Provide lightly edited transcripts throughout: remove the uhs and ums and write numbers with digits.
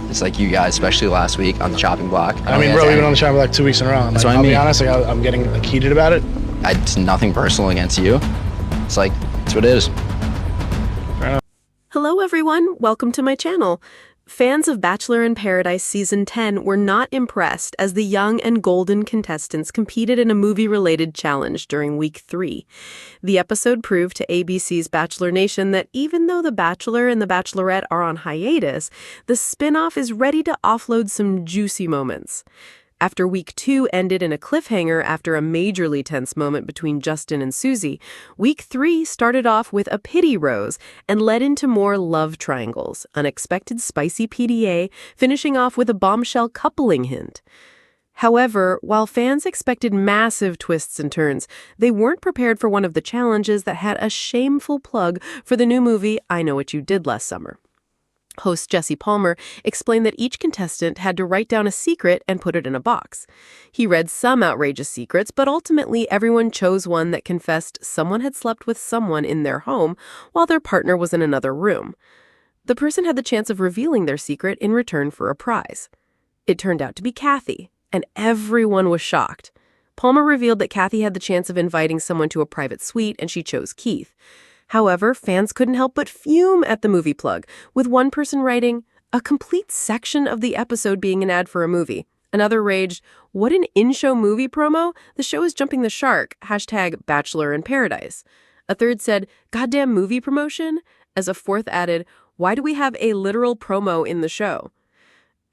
It's like you guys, especially last week on the chopping block. I mean, bro, we've been on the show for like 2 weeks in a row. That's what I I'll mean. be honest, like, I'm getting like heated about it. It's nothing personal against you. It's like, it's what it is. Hello everyone, welcome to my channel. Fans of Bachelor in Paradise Season 10 were not impressed as the young and golden contestants competed in a movie-related challenge during Week 3. The episode proved to ABC's Bachelor Nation that even though The Bachelor and The Bachelorette are on hiatus, the spin-off is ready to offload some juicy moments. After Week 2 ended in a cliffhanger after a majorly tense moment between Justin and Susie, Week 3 started off with a pity rose and led into more love triangles, unexpected spicy PDA, finishing off with a bombshell coupling hint. However, while fans expected massive twists and turns, they weren't prepared for one of the challenges that had a shameful plug for the new movie I Know What You Did Last Summer. Host Jesse Palmer explained that each contestant had to write down a secret and put it in a box. He read some outrageous secrets, but ultimately everyone chose one that confessed someone had slept with someone in their home while their partner was in another room. The person had the chance of revealing their secret in return for a prize. It turned out to be Kathy, and everyone was shocked. Palmer revealed that Kathy had the chance of inviting someone to a private suite, and she chose Keith. However, fans couldn't help but fume at the movie plug, with one person writing, "A complete section of the episode being an ad for a movie." Another raged, "What an in-show movie promo? The show is jumping the shark. #Bachelor in Paradise." A third said, "Goddamn movie promotion?" As a fourth added, "Why do we have a literal promo in the show?"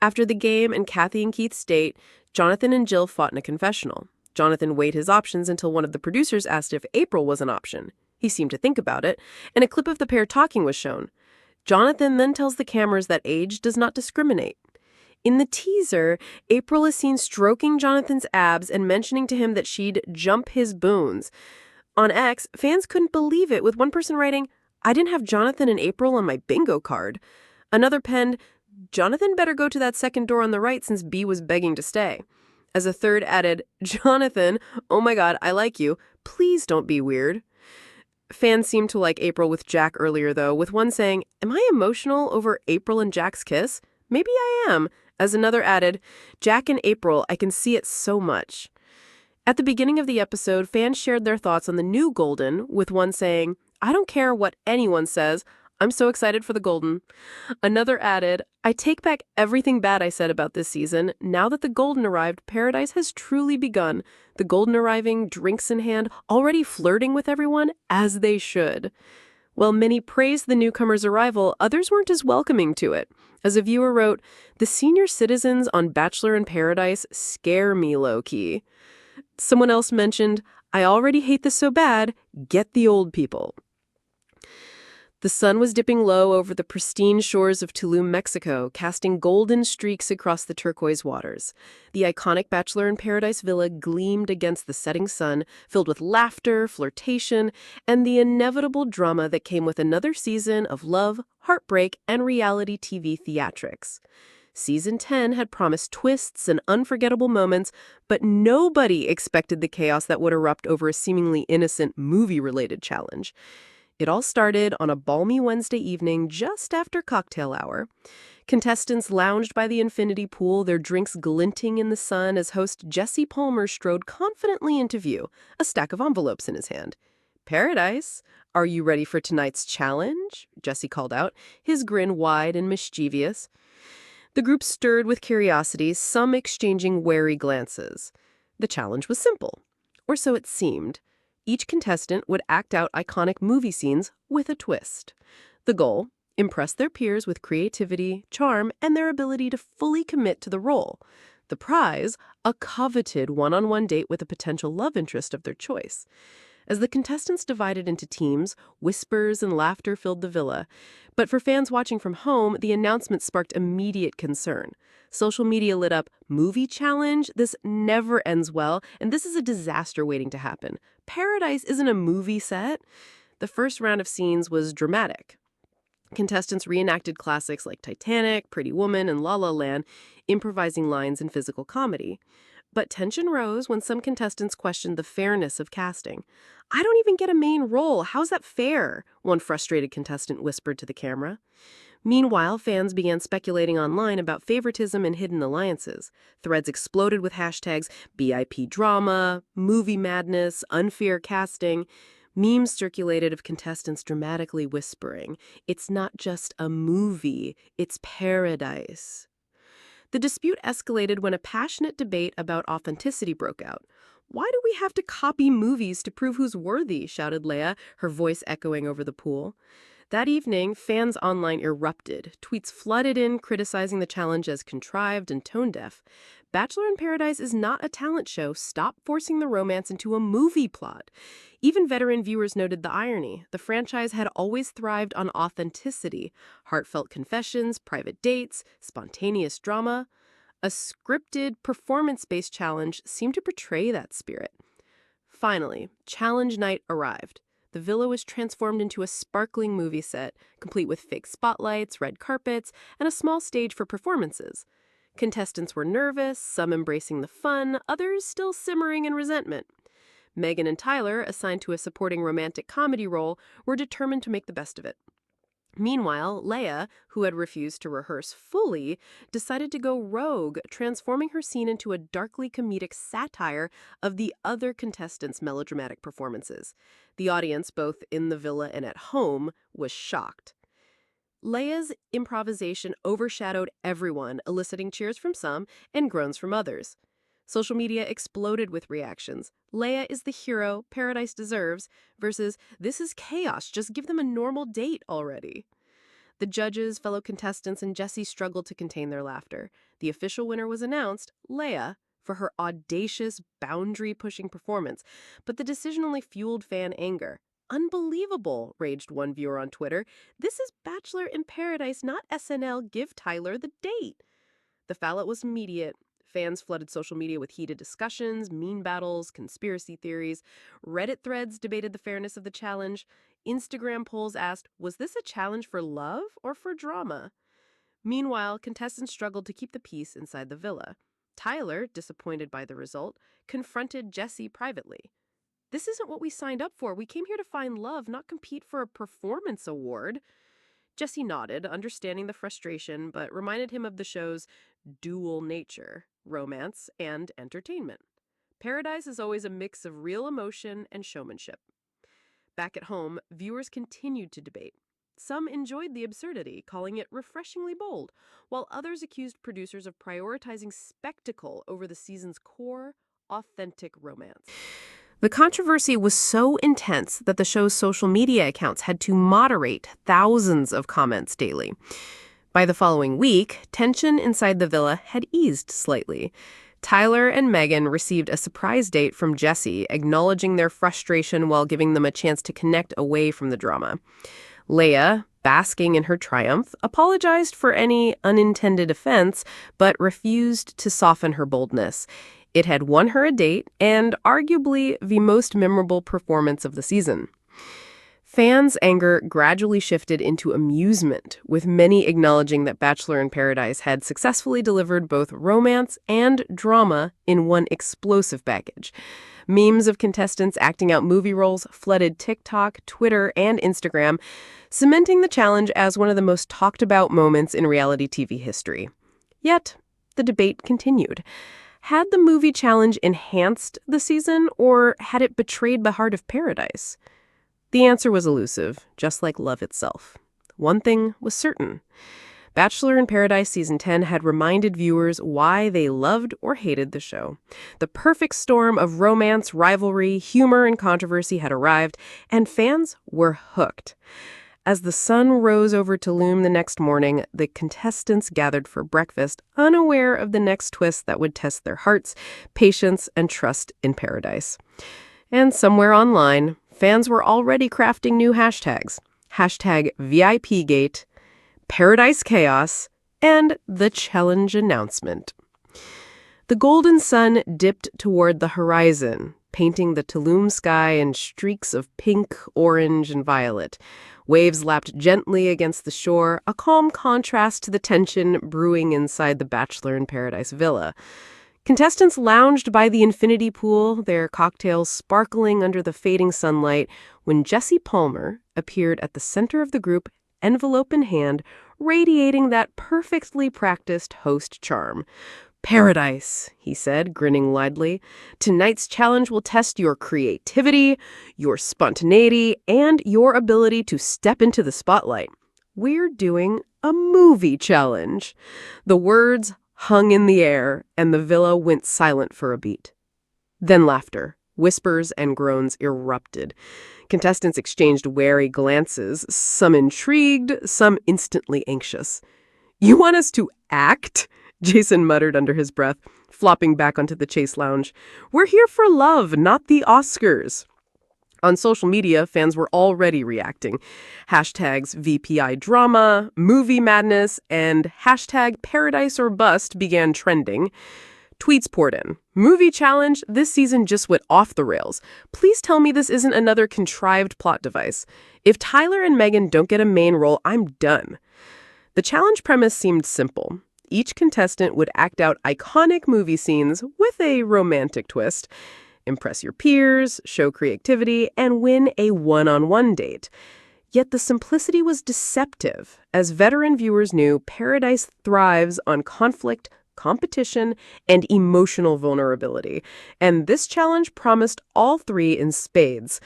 After the game and Kathy and Keith's date, Jonathan and Jill fought in a confessional. Jonathan weighed his options until one of the producers asked if April was an option. He seemed to think about it, and a clip of the pair talking was shown. Jonathan then tells the cameras that age does not discriminate. In the teaser, April is seen stroking Jonathan's abs and mentioning to him that she'd jump his boons. On X, fans couldn't believe it, with one person writing, "I didn't have Jonathan and April on my bingo card." Another penned, "Jonathan better go to that second door on the right since B was begging to stay." As a third added, "Jonathan, oh my God, I like you. Please don't be weird." Fans seemed to like April with Jack earlier, though, with one saying, "Am I emotional over April and Jack's kiss? Maybe I am." As another added, "Jack and April, I can see it so much." At the beginning of the episode, fans shared their thoughts on the new Golden, with one saying, "I don't care what anyone says. I'm so excited for the Golden." Another added, "I take back everything bad I said about this season. Now that the Golden arrived, Paradise has truly begun. The Golden arriving, drinks in hand, already flirting with everyone, as they should." While many praised the newcomers' arrival, others weren't as welcoming to it. As a viewer wrote, "The senior citizens on Bachelor in Paradise scare me low-key." Someone else mentioned, "I already hate this so bad, get the old people." The sun was dipping low over the pristine shores of Tulum, Mexico, casting golden streaks across the turquoise waters. The iconic Bachelor in Paradise villa gleamed against the setting sun, filled with laughter, flirtation, and the inevitable drama that came with another season of love, heartbreak, and reality TV theatrics. Season 10 had promised twists and unforgettable moments, but nobody expected the chaos that would erupt over a seemingly innocent movie-related challenge. It all started on a balmy Wednesday evening just after cocktail hour. Contestants lounged by the infinity pool, their drinks glinting in the sun as host Jesse Palmer strode confidently into view, a stack of envelopes in his hand. "Paradise, are you ready for tonight's challenge?" Jesse called out, his grin wide and mischievous. The group stirred with curiosity, some exchanging wary glances. The challenge was simple, or so it seemed. Each contestant would act out iconic movie scenes with a twist. The goal, impress their peers with creativity, charm, and their ability to fully commit to the role. The prize, a coveted one-on-one date with a potential love interest of their choice. As the contestants divided into teams, whispers and laughter filled the villa. But for fans watching from home, the announcement sparked immediate concern. Social media lit up, "Movie challenge? This never ends well, and this is a disaster waiting to happen. Paradise isn't a movie set." The first round of scenes was dramatic. Contestants reenacted classics like Titanic, Pretty Woman, and La La Land, improvising lines in physical comedy. But tension rose when some contestants questioned the fairness of casting. "I don't even get a main role. How's that fair?" one frustrated contestant whispered to the camera. Meanwhile, fans began speculating online about favoritism and hidden alliances. Threads exploded with hashtags BIP drama, movie madness, unfair casting. Memes circulated of contestants dramatically whispering, "It's not just a movie, it's paradise." The dispute escalated when a passionate debate about authenticity broke out. "Why do we have to copy movies to prove who's worthy?" shouted Leia, her voice echoing over the pool. That evening, fans online erupted. Tweets flooded in, criticizing the challenge as contrived and tone-deaf. Bachelor in Paradise is not a talent show. Stop forcing the romance into a movie plot. Even veteran viewers noted the irony. The franchise had always thrived on authenticity. Heartfelt confessions, private dates, spontaneous drama. A scripted, performance-based challenge seemed to portray that spirit. Finally, challenge night arrived. The villa was transformed into a sparkling movie set, complete with fake spotlights, red carpets, and a small stage for performances. Contestants were nervous, some embracing the fun, others still simmering in resentment. Megan and Tyler, assigned to a supporting romantic comedy role, were determined to make the best of it. Meanwhile, Leia, who had refused to rehearse fully, decided to go rogue, transforming her scene into a darkly comedic satire of the other contestants' melodramatic performances. The audience, both in the villa and at home, was shocked. Leia's improvisation overshadowed everyone, eliciting cheers from some and groans from others. Social media exploded with reactions. "Leia is the hero Paradise deserves," versus "This is chaos, just give them a normal date already." The judges, fellow contestants, and Jessie struggled to contain their laughter. The official winner was announced, Leia, for her audacious, boundary-pushing performance, but the decision only fueled fan anger. "Unbelievable," raged one viewer on Twitter. "This is Bachelor in Paradise, not SNL. Give Tyler the date." The fallout was immediate. Fans flooded social media with heated discussions, meme battles, conspiracy theories. Reddit threads debated the fairness of the challenge. Instagram polls asked, was this a challenge for love or for drama? Meanwhile, contestants struggled to keep the peace inside the villa. Tyler, disappointed by the result, confronted Jessie privately. "This isn't what we signed up for. We came here to find love, not compete for a performance award." Jessie nodded, understanding the frustration, but reminded him of the show's dual nature, romance and entertainment. Paradise is always a mix of real emotion and showmanship. Back at home, viewers continued to debate. Some enjoyed the absurdity, calling it refreshingly bold, while others accused producers of prioritizing spectacle over the season's core, authentic romance. The controversy was so intense that the show's social media accounts had to moderate thousands of comments daily. By the following week, tension inside the villa had eased slightly. Tyler and Megan received a surprise date from Jessie, acknowledging their frustration while giving them a chance to connect away from the drama. Leia, basking in her triumph, apologized for any unintended offense, but refused to soften her boldness. It had won her a date and arguably the most memorable performance of the season. Fans' anger gradually shifted into amusement, with many acknowledging that Bachelor in Paradise had successfully delivered both romance and drama in one explosive package. Memes of contestants acting out movie roles flooded TikTok, Twitter, and Instagram, cementing the challenge as one of the most talked about moments in reality TV history. Yet, the debate continued. Had the movie challenge enhanced the season, or had it betrayed the heart of Paradise? The answer was elusive, just like love itself. One thing was certain. Bachelor in Paradise Season 10 had reminded viewers why they loved or hated the show. The perfect storm of romance, rivalry, humor, and controversy had arrived, and fans were hooked. As the sun rose over Tulum the next morning, the contestants gathered for breakfast, unaware of the next twist that would test their hearts, patience, and trust in Paradise. And somewhere online, fans were already crafting new hashtags. Hashtag VIPgate, Paradise Chaos, and the challenge announcement. The golden sun dipped toward the horizon, painting the Tulum sky in streaks of pink, orange, and violet. Waves lapped gently against the shore, a calm contrast to the tension brewing inside the Bachelor in Paradise villa. Contestants lounged by the infinity pool, their cocktails sparkling under the fading sunlight, when Jessie Palmer appeared at the center of the group, envelope in hand, radiating that perfectly practiced host charm. "Paradise," he said, grinning widely. "Tonight's challenge will test your creativity, your spontaneity, and your ability to step into the spotlight. We're doing a movie challenge." The words hung in the air, and the villa went silent for a beat. Then laughter, whispers, and groans erupted. Contestants exchanged wary glances, some intrigued, some instantly anxious. "You want us to act?" Jason muttered under his breath, flopping back onto the chase lounge. "We're here for love, not the Oscars." On social media, fans were already reacting. Hashtags VPI drama, movie madness, and hashtag paradise or bust began trending. Tweets poured in. "Movie challenge, this season just went off the rails. Please tell me this isn't another contrived plot device. If Tyler and Megan don't get a main role, I'm done." The challenge premise seemed simple. Each contestant would act out iconic movie scenes with a romantic twist, impress your peers, show creativity, and win a one-on-one date. Yet the simplicity was deceptive. As veteran viewers knew, Paradise thrives on conflict, competition, and emotional vulnerability. And this challenge promised all three in spades.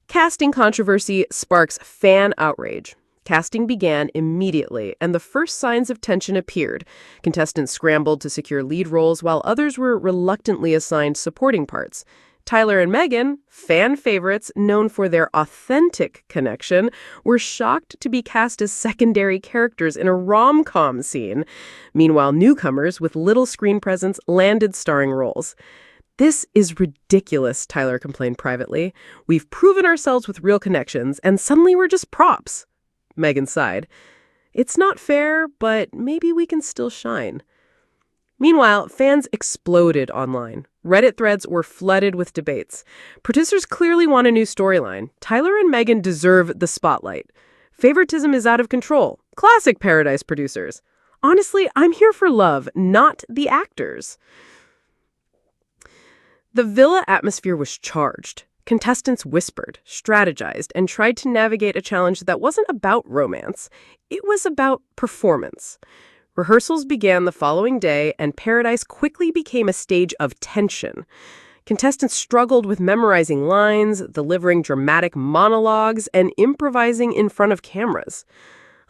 Casting controversy sparks fan outrage. Casting began immediately, and the first signs of tension appeared. Contestants scrambled to secure lead roles, while others were reluctantly assigned supporting parts. Tyler and Megan, fan favorites known for their authentic connection, were shocked to be cast as secondary characters in a rom-com scene. Meanwhile, newcomers with little screen presence landed starring roles. "This is ridiculous," Tyler complained privately. "We've proven ourselves with real connections, and suddenly we're just props." Megan sighed. "It's not fair, but maybe we can still shine." Meanwhile, fans exploded online. Reddit threads were flooded with debates. Producers clearly want a new storyline. Tyler and Megan deserve the spotlight. Favoritism is out of control. Classic Paradise producers. Honestly, I'm here for love, not the actors. The villa atmosphere was charged. Contestants whispered, strategized, and tried to navigate a challenge that wasn't about romance. It was about performance. Rehearsals began the following day, and Paradise quickly became a stage of tension. Contestants struggled with memorizing lines, delivering dramatic monologues, and improvising in front of cameras.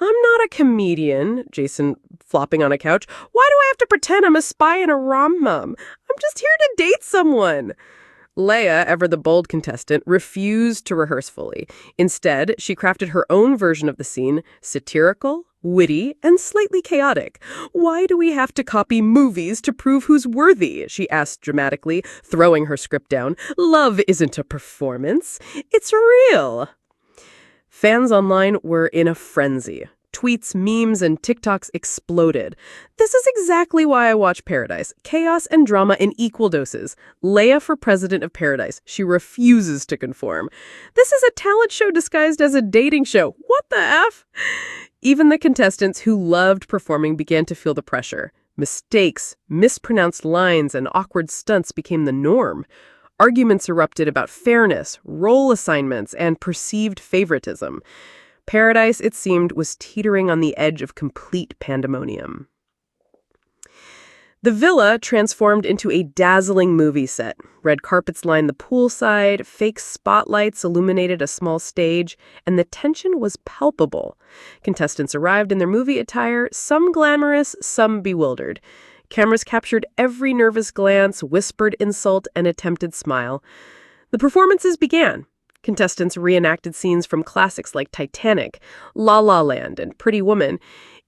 "I'm not a comedian," Jason flopping on a couch. "Why do I have to pretend I'm a spy in a rom-com? I'm just here to date someone." Leia, ever the bold contestant, refused to rehearse fully. Instead, she crafted her own version of the scene, satirical, witty, and slightly chaotic. "Why do we have to copy movies to prove who's worthy?" she asked dramatically, throwing her script down. "Love isn't a performance. It's real." Fans online were in a frenzy. Tweets, memes, and TikToks exploded. "This is exactly why I watch Paradise. Chaos and drama in equal doses. Leia for president of Paradise. She refuses to conform. This is a talent show disguised as a dating show. What the F?" Even the contestants who loved performing began to feel the pressure. Mistakes, mispronounced lines, and awkward stunts became the norm. Arguments erupted about fairness, role assignments, and perceived favoritism. Paradise, it seemed, was teetering on the edge of complete pandemonium. The villa transformed into a dazzling movie set. Red carpets lined the poolside, fake spotlights illuminated a small stage, and the tension was palpable. Contestants arrived in their movie attire, some glamorous, some bewildered. Cameras captured every nervous glance, whispered insult, and attempted smile. The performances began. Contestants reenacted scenes from classics like Titanic, La La Land, and Pretty Woman,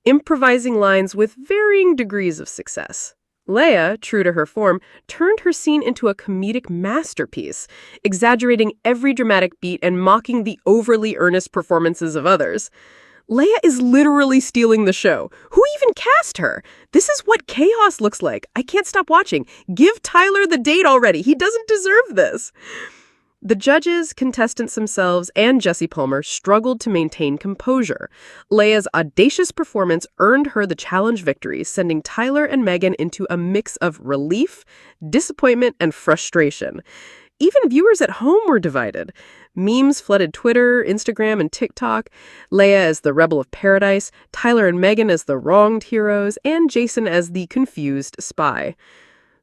improvising lines with varying degrees of success. Leia, true to her form, turned her scene into a comedic masterpiece, exaggerating every dramatic beat and mocking the overly earnest performances of others. Leia is literally stealing the show. Who even cast her? This is what chaos looks like. I can't stop watching. Give Tyler the date already. He doesn't deserve this. The judges, contestants themselves, and Jesse Palmer struggled to maintain composure. Leia's audacious performance earned her the challenge victory, sending Tyler and Megan into a mix of relief, disappointment, and frustration. Even viewers at home were divided. Memes flooded Twitter, Instagram, and TikTok. Leia as the rebel of paradise, Tyler and Megan as the wronged heroes, and Jason as the confused spy.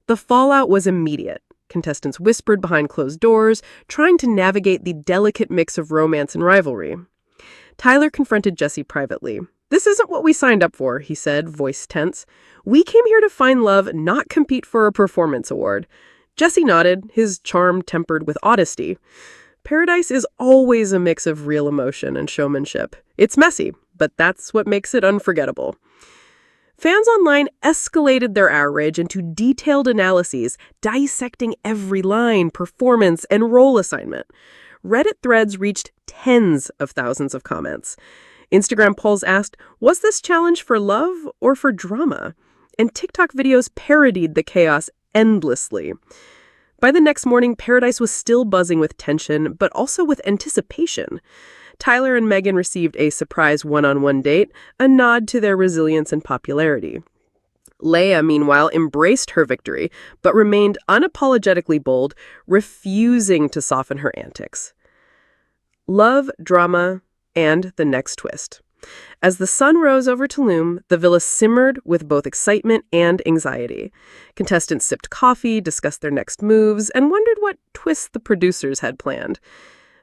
The fallout was immediate. Contestants whispered behind closed doors, trying to navigate the delicate mix of romance and rivalry. Tyler confronted Jesse privately. "This isn't what we signed up for," he said, voice tense. "We came here to find love, not compete for a performance award." Jesse nodded, his charm tempered with honesty. Paradise is always a mix of real emotion and showmanship. It's messy, but that's what makes it unforgettable. Fans online escalated their outrage into detailed analyses, dissecting every line, performance, and role assignment. Reddit threads reached tens of thousands of comments. Instagram polls asked, was this challenge for love or for drama? And TikTok videos parodied the chaos endlessly. By the next morning, Paradise was still buzzing with tension, but also with anticipation. Tyler and Megan received a surprise one-on-one date, a nod to their resilience and popularity. Leia, meanwhile, embraced her victory, but remained unapologetically bold, refusing to soften her antics. Love, drama, and the next twist. As the sun rose over Tulum, the villa simmered with both excitement and anxiety. Contestants sipped coffee, discussed their next moves, and wondered what twists the producers had planned.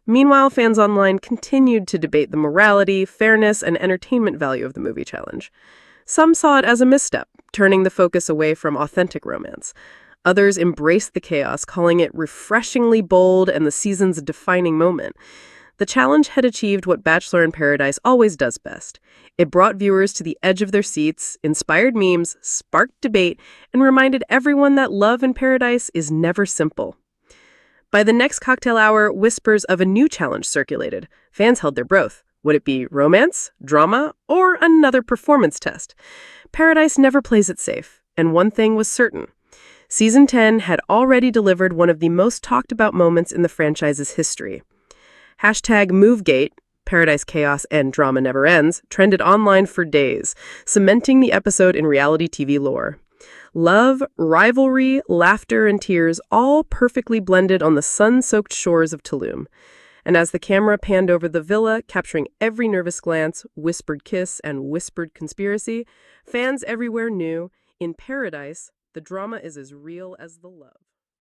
Meanwhile, fans online continued to debate the morality, fairness, and entertainment value of the movie challenge. Some saw it as a misstep, turning the focus away from authentic romance. Others embraced the chaos, calling it refreshingly bold and the season's defining moment. The challenge had achieved what Bachelor in Paradise always does best. It brought viewers to the edge of their seats, inspired memes, sparked debate, and reminded everyone that love in paradise is never simple. By the next cocktail hour, whispers of a new challenge circulated. Fans held their breath. Would it be romance, drama, or another performance test? Paradise never plays it safe, and one thing was certain. Season 10 had already delivered one of the most talked about moments in the franchise's history. #MoveGate, Paradise Chaos and Drama Never Ends, trended online for days, cementing the episode in reality TV lore. Love, rivalry, laughter, and tears all perfectly blended on the sun-soaked shores of Tulum. And as the camera panned over the villa, capturing every nervous glance, whispered kiss, and whispered conspiracy, fans everywhere knew, in Paradise, the drama is as real as the love.